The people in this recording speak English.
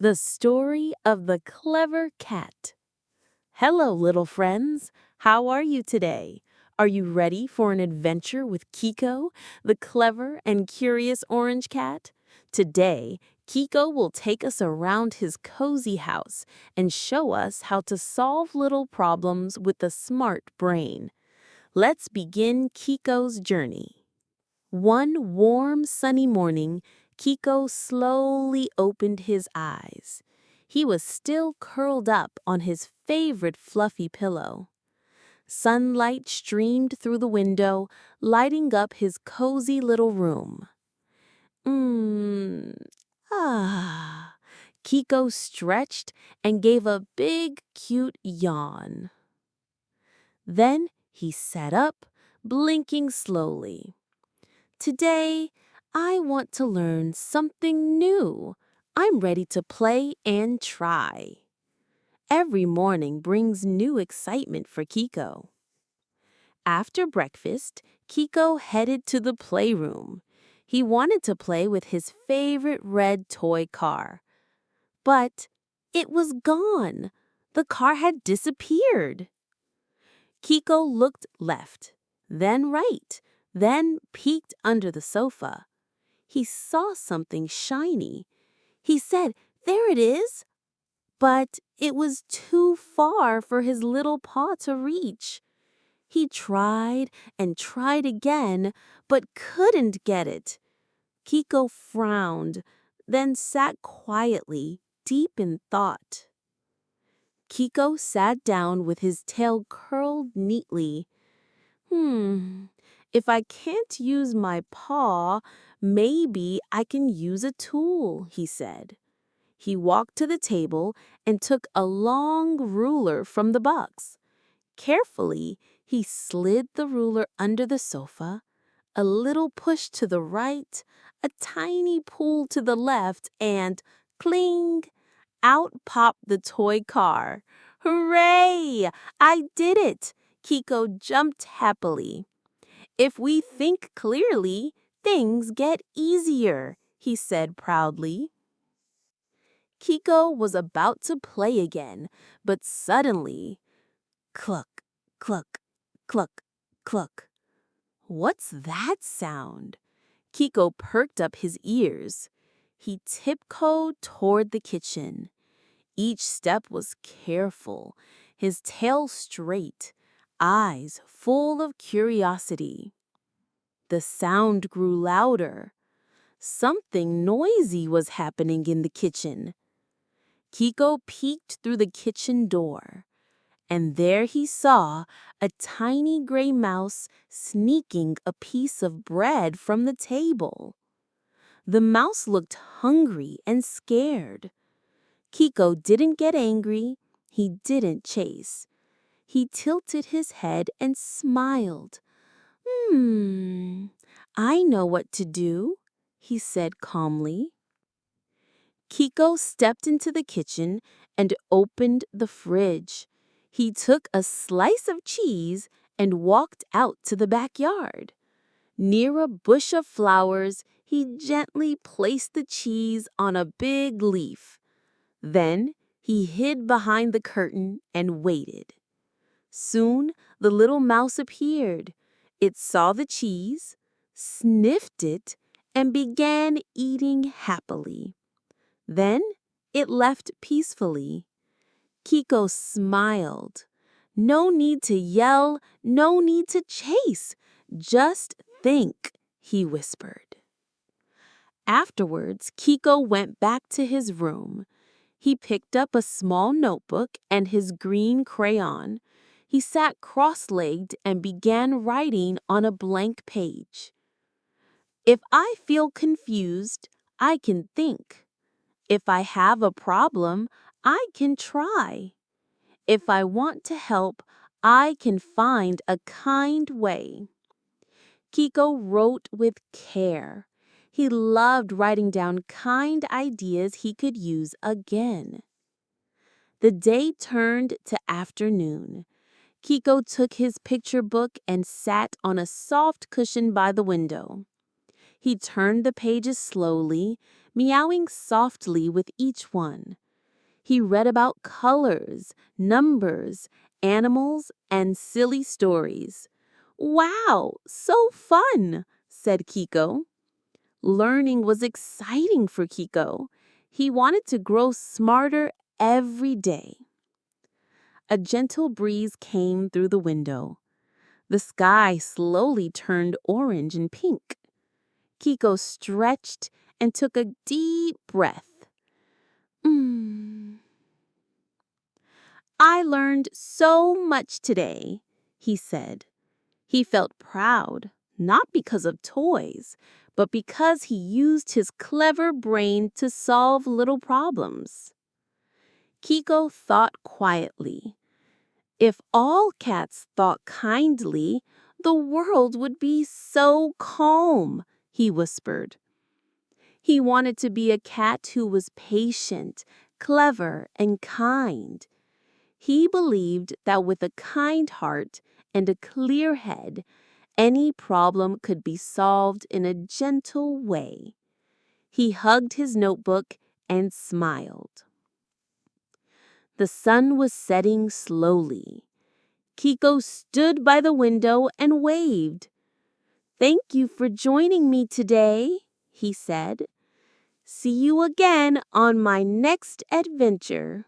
The story of the clever cat. Hello, little friends. How are you today? Are you ready for an adventure with Kiko, the clever and curious orange cat? Today, Kiko will take us around his cozy house and show us how to solve little problems with a smart brain. Let's begin Kiko's journey. One warm, sunny morning, Kiko slowly opened his eyes. He was still curled up on his favorite fluffy pillow. Sunlight streamed through the window, lighting up his cozy little room. Mmm, ah. Kiko stretched and gave a big, cute yawn. Then he sat up, blinking slowly. Today, I want to learn something new. I'm ready to play and try. Every morning brings new excitement for Kiko. After breakfast, Kiko headed to the playroom. He wanted to play with his favorite red toy car. But it was gone. The car had disappeared. Kiko looked left, then right, then peeked under the sofa. He saw something shiny. He said, "There it is!" But it was too far for his little paw to reach. He tried and tried again, but couldn't get it. Kiko frowned, then sat quietly, deep in thought. Kiko sat down with his tail curled neatly. If I can't use my paw, maybe I can use a tool, he said. He walked to the table and took a long ruler from the box. Carefully, he slid the ruler under the sofa, a little push to the right, a tiny pull to the left, and cling! Out popped the toy car. Hooray! I did it! Kiko jumped happily. If we think clearly, things get easier, he said proudly. Kiko was about to play again, but suddenly, cluck, cluck, cluck, cluck. What's that sound? Kiko perked up his ears. He tiptoed toward the kitchen. Each step was careful, his tail straight, eyes full of curiosity. The sound grew louder. Something noisy was happening in the kitchen. Kiko peeked through the kitchen door, and there he saw a tiny gray mouse sneaking a piece of bread from the table. The mouse looked hungry and scared. Kiko didn't get angry. He didn't chase. He tilted his head and smiled. I know what to do, he said calmly. Kiko stepped into the kitchen and opened the fridge. He took a slice of cheese and walked out to the backyard. Near a bush of flowers, he gently placed the cheese on a big leaf. Then he hid behind the curtain and waited. Soon the little mouse appeared. It saw the cheese, sniffed it, and began eating happily. Then it left peacefully. Kiko smiled. No need to yell, no need to chase. Just think, he whispered. Afterwards, Kiko went back to his room. He picked up a small notebook and his green crayon. He sat cross-legged and began writing on a blank page. If I feel confused, I can think. If I have a problem, I can try. If I want to help, I can find a kind way. Kiko wrote with care. He loved writing down kind ideas he could use again. The day turned to afternoon. Kiko took his picture book and sat on a soft cushion by the window. He turned the pages slowly, meowing softly with each one. He read about colors, numbers, animals, and silly stories. "Wow, so fun," said Kiko. Learning was exciting for Kiko. He wanted to grow smarter every day. A gentle breeze came through the window. The sky slowly turned orange and pink. Kiko stretched and took a deep breath. "I learned so much today," he said. He felt proud, not because of toys, but because he used his clever brain to solve little problems. Kiko thought quietly. If all cats thought kindly, the world would be so calm, he whispered. He wanted to be a cat who was patient, clever, and kind. He believed that with a kind heart and a clear head, any problem could be solved in a gentle way. He hugged his notebook and smiled. The sun was setting slowly. Kiko stood by the window and waved. "Thank you for joining me today," he said. "See you again on my next adventure."